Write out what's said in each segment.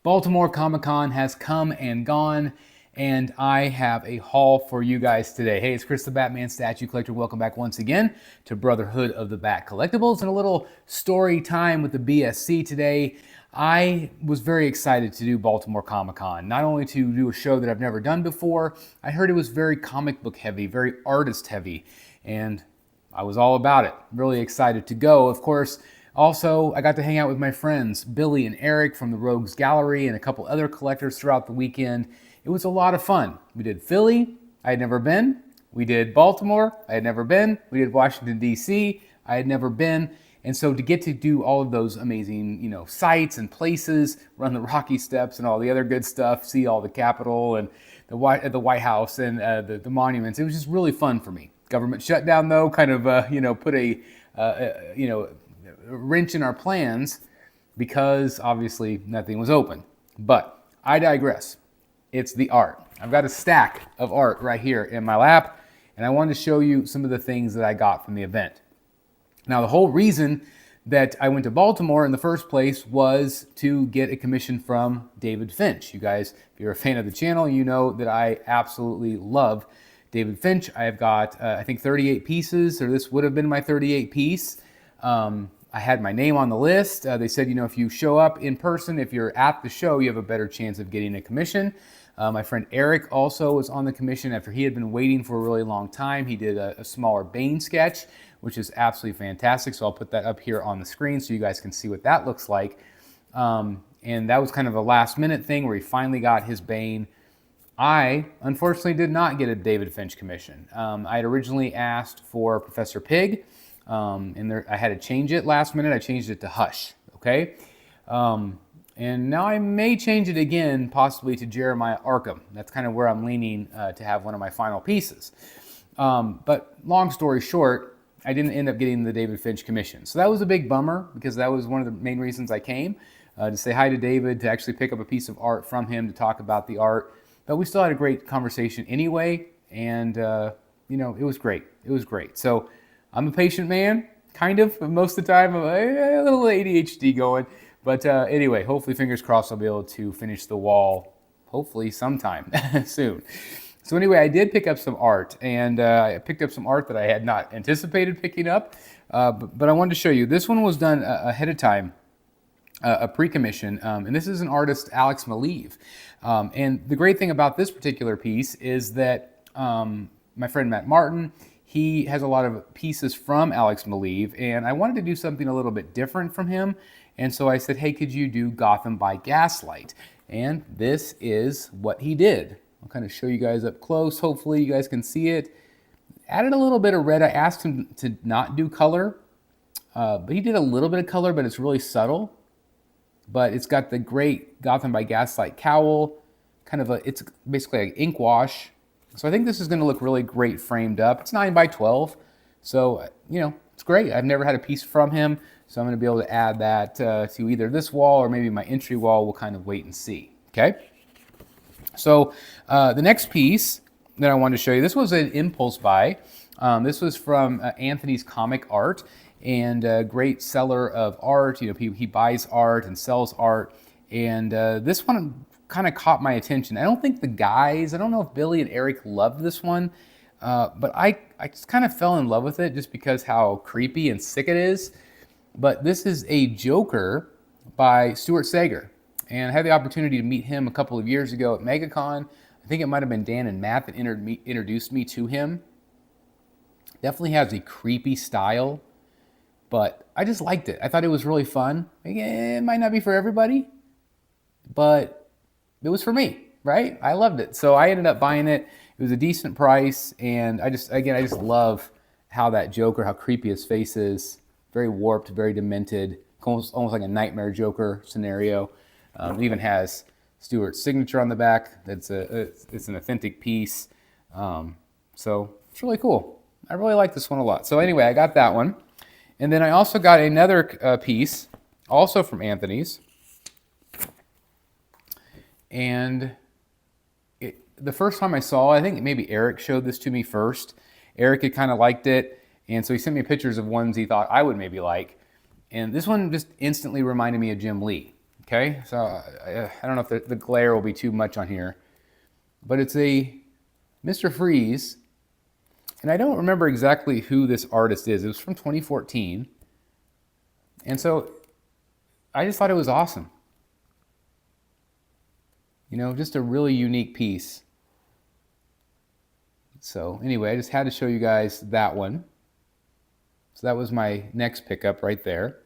Baltimore Comic Con has come and gone, and I have a haul for you guys today. Hey, it's Chris the Batman Statue Collector. Welcome back once again to Brotherhood of the Bat Collectibles and a little story time with the BSC today. I was very excited to do Baltimore Comic Con, not only to do a show that I've never done before. I heard it was very comic book heavy, very artist heavy, and I was all about it. Really excited to go. Of course, also, I got to hang out with my friends, Billy and Eric from the Rogues Gallery and a couple other collectors throughout the weekend. It was a lot of fun. We did Philly, I had never been. We did Baltimore, I had never been. We did Washington, D.C., I had never been. And so to get to do all of those amazing, sites and places, run the Rocky Steps and all the other good stuff, see all the Capitol and the White House and the monuments, it was just really fun for me. Government shutdown, though, kind of, put a wrench in our plans because obviously nothing was open. But I digress. It's the art. I've got a stack of art right here in my lap, and I wanted to show you some of the things that I got from the event. Now, the whole reason that I went to Baltimore in the first place was to get a commission from David Finch. You guys, if you're a fan of the channel, you know that I absolutely love David Finch. I have got, I think 38 pieces, or this would have been my 38 piece. I had my name on the list. They said, if you show up in person, if you're at the show, you have a better chance of getting a commission. My friend Eric also was on the commission after he had been waiting for a really long time. He did a smaller Bane sketch, which is absolutely fantastic. So I'll put that up here on the screen so you guys can see what that looks like. And that was kind of a last minute thing where he finally got his Bane. I, unfortunately, did not get a David Finch commission. I had originally asked for Professor Pig. I had to change it last minute. I changed it to Hush, okay? And now I may change it again, possibly to Jeremiah Arkham. That's kind of where I'm leaning to have one of my final pieces. But long story short, I didn't end up getting the David Finch commission. So that was a big bummer because that was one of the main reasons I came, to say hi to David, to actually pick up a piece of art from him, to talk about the art. But we still had a great conversation anyway, and it was great. It was great. So I'm a patient man, kind of, most of the time. I'm a little ADHD going. But anyway, hopefully, fingers crossed, I'll be able to finish the wall, hopefully sometime soon. So anyway, I did pick up some art, and I picked up some art that I had not anticipated picking up. But I wanted to show you. This one was done ahead of time, a pre-commission, and this is an artist, Alex Maleev. And the great thing about this particular piece is that my friend Matt Martin, he has a lot of pieces from Alex Maleev, and I wanted to do something a little bit different from him. And so I said, hey, could you do Gotham by Gaslight? And this is what he did. I'll kind of show you guys up close. Hopefully you guys can see it. Added a little bit of red. I asked him to not do color, but he did a little bit of color, but it's really subtle. But it's got the great Gotham by Gaslight cowl, it's basically like ink wash. So I think this is going to look really great framed up. It's 9x12, so it's great. I've never had a piece from him, so I'm going to be able to add that to either this wall or maybe my entry wall. We'll kind of wait and see. Okay. So the next piece that I wanted to show you, this was an impulse buy. This was from Anthony's Comic Art, and a great seller of art. He buys art and sells art, and this one kind of caught my attention. I don't know if Billy and Eric loved this one, but I just kind of fell in love with it just because how creepy and sick it is. But this is a Joker by Stuart Sager, and I had the opportunity to meet him a couple of years ago at MegaCon. I think it might have been Dan and Matt that introduced me to him. Definitely has a creepy style, but I just liked it. I thought it was really fun. It might not be for everybody, but it was for me, right? I loved it. So I ended up buying it. It was a decent price, and I just love how that Joker, how creepy his face is. Very warped, very demented, almost like a nightmare Joker scenario. It even has Stuart's signature on the back. It's an authentic piece. So it's really cool. I really like this one a lot. So anyway, I got that one. And then I also got another piece, also from Anthony's. And the first time I saw it, I think maybe Eric showed this to me first. Eric had kind of liked it, and so he sent me pictures of ones he thought I would maybe like. And this one just instantly reminded me of Jim Lee. Okay, so I don't know if the glare will be too much on here, but it's a Mr. Freeze, and I don't remember exactly who this artist is. It was from 2014, and so I just thought it was awesome. You know, just a really unique piece. So anyway, I just had to show you guys that one. So that was my next pickup right there.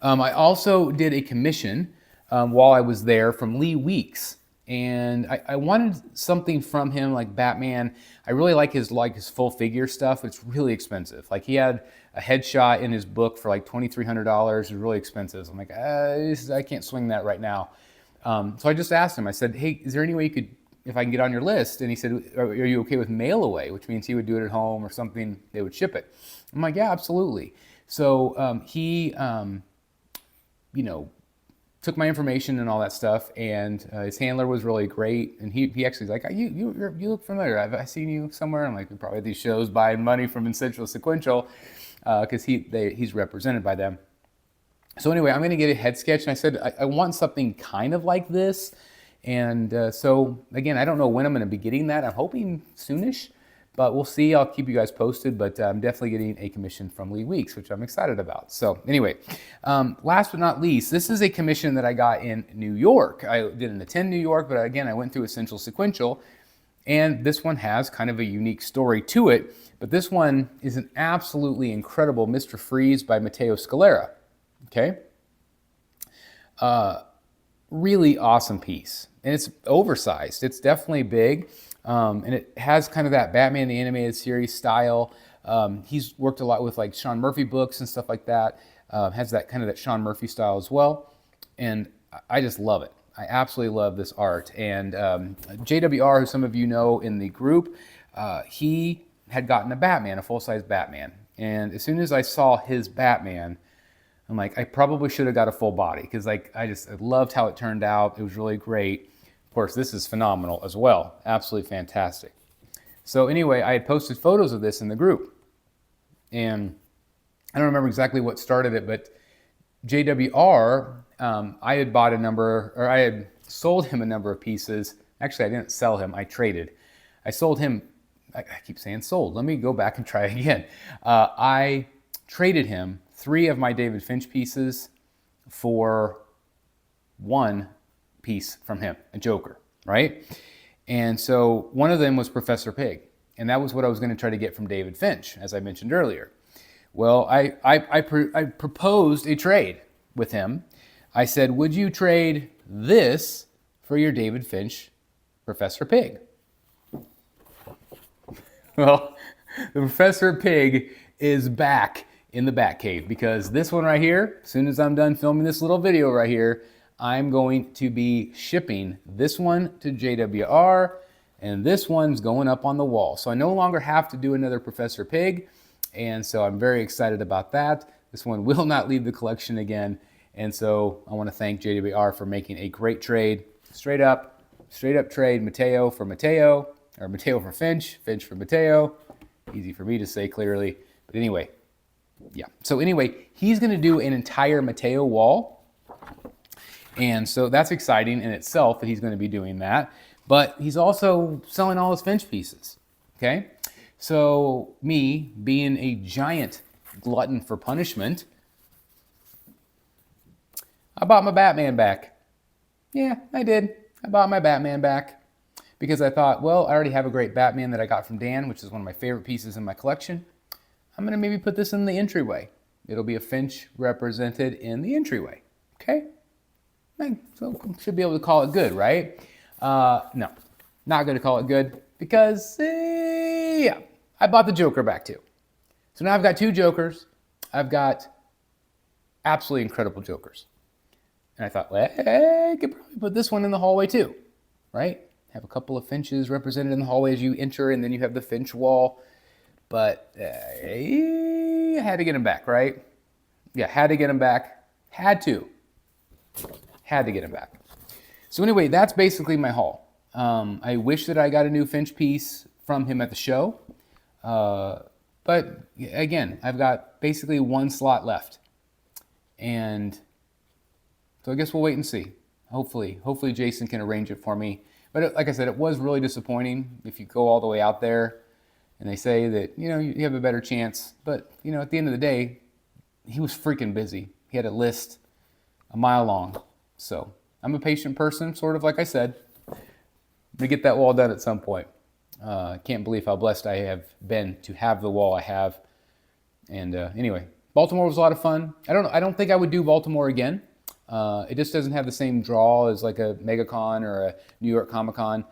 I also did a commission while I was there from Lee Weeks, and I wanted something from him like Batman. I really like his full figure stuff. It's really expensive. Like he had a headshot in his book for like $2,300. It's really expensive. So I'm like, I can't swing that right now. So I just asked him. I said, hey, is there any way you could, if I can get on your list? And he said, are you okay with mail away? Which means he would do it at home or something. They would ship it. I'm like, yeah, absolutely. So he you know, took my information and all that stuff, and his handler was really great. And he actually was like, you look familiar. I've seen you somewhere. I'm like, probably at these shows buying money from Essential Sequential, because he's represented by them. So anyway, I'm going to get a head sketch, and I said I want something kind of like this. And so again, I don't know when I'm going to be getting that. I'm hoping soonish. But we'll see. I'll keep you guys posted. But I'm definitely getting a commission from Lee Weeks, which I'm excited about. So anyway, last but not least, this is a commission that I got in New York. I didn't attend New York, but again, I went through Essential Sequential. And this one has kind of a unique story to it. But this one is an absolutely incredible Mr. Freeze by Matteo Scalera. Okay? Really awesome piece. And it's oversized. It's definitely big. And it has kind of that Batman the Animated Series style. He's worked a lot with like Sean Murphy books and stuff like that. Has that kind of that Sean Murphy style as well. And I just love it. I absolutely love this art. And JWR, who some of you know in the group, he had gotten a Batman, a full-size Batman. And as soon as I saw his Batman, I'm like, I probably should have got a full body, because I loved how it turned out. It was really great. Of course, this is phenomenal as well. Absolutely fantastic. So anyway, I had posted photos of this in the group. And I don't remember exactly what started it, but JWR, I had sold him a number of pieces. Actually, I didn't sell him. I traded. I sold him. I keep saying sold. Let me go back and try again. I traded him 3 of my David Finch pieces for 1 piece from him, a Joker, right? And so one of them was Professor Pig, and that was what I was going to try to get from David Finch, as I mentioned earlier. Well, I proposed a trade with him. I said, would you trade this for your David Finch Professor Pig? Well, the Professor Pig is back in the Batcave, because this one right here, as soon as I'm done filming this little video right here, I'm going to be shipping this one to JWR, and this one's going up on the wall. So I no longer have to do another Professor Pig, and so I'm very excited about that. This one will not leave the collection again, and so I want to thank JWR for making a great trade. Straight up trade, Matteo for Matteo, or Matteo for Finch, Finch for Matteo. Easy for me to say clearly, but anyway, yeah. So anyway, he's going to do an entire Matteo wall. And so that's exciting in itself that he's going to be doing that. But he's also selling all his Finch pieces. Okay? So me, being a giant glutton for punishment, I bought my Batman back. Yeah, I did. I bought my Batman back because I thought, well, I already have a great Batman that I got from Dan, which is one of my favorite pieces in my collection. I'm going to maybe put this in the entryway. It'll be a Finch represented in the entryway. Okay? So should be able to call it good, right? No, not going to call it good because, yeah, I bought the Joker back too. So now I've got 2 Jokers. I've got absolutely incredible Jokers. And I thought, well, I could probably put this one in the hallway too, right? Have a couple of Finches represented in the hallway as you enter, and then you have the Finch wall. But I had to get him back, right? Yeah, had to get him back. Had to get him back. So anyway, that's basically my haul. I wish that I got a new Finch piece from him at the show. But again, I've got basically 1 slot left. And So I guess we'll wait and see. Hopefully Jason can arrange it for me. But like I said, it was really disappointing if you go all the way out there and they say that, you have a better chance. But, at the end of the day, he was freaking busy. He had a list a mile long. So I'm a patient person, sort of like I said. I'm going to get that wall done at some point. I can't believe how blessed I have been to have the wall I have. And anyway, Baltimore was a lot of fun. I don't think I would do Baltimore again. It just doesn't have the same draw as like a MegaCon or a New York Comic Con.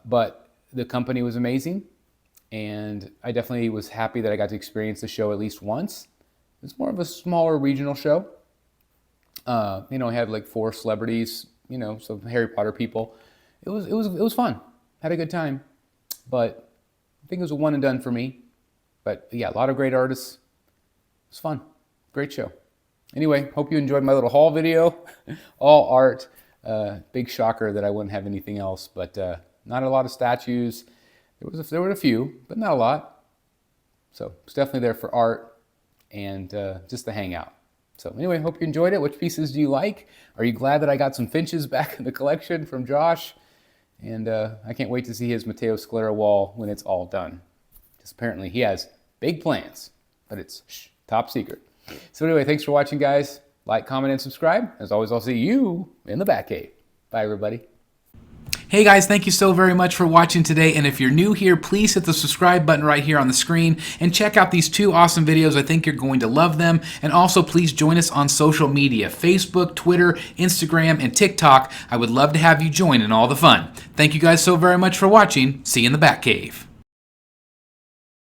But the company was amazing. And I definitely was happy that I got to experience the show at least once. It's more of a smaller regional show. I had like 4 celebrities, some Harry Potter people. It was fun. Had a good time. But I think it was a one and done for me. But yeah, a lot of great artists. It was fun. Great show. Anyway, hope you enjoyed my little haul video. All art. Big shocker that I wouldn't have anything else. But not a lot of statues. There were a few, but not a lot. So it's definitely there for art and just to hang out. So anyway, hope you enjoyed it. Which pieces do you like? Are you glad that I got some Finches back in the collection from Josh? And I can't wait to see his Matteo Scalera wall when it's all done. Because apparently he has big plans, but it's top secret. So anyway, thanks for watching, guys. Like, comment, and subscribe. As always, I'll see you in the Batcave. Bye, everybody. Hey guys, thank you so very much for watching today, and if you're new here, please hit the subscribe button right here on the screen and check out these 2 awesome videos. I think you're going to love them. And also please join us on social media, Facebook, Twitter, Instagram, and TikTok. I would love to have you join in all the fun. Thank you guys so very much for watching. See you in the Batcave.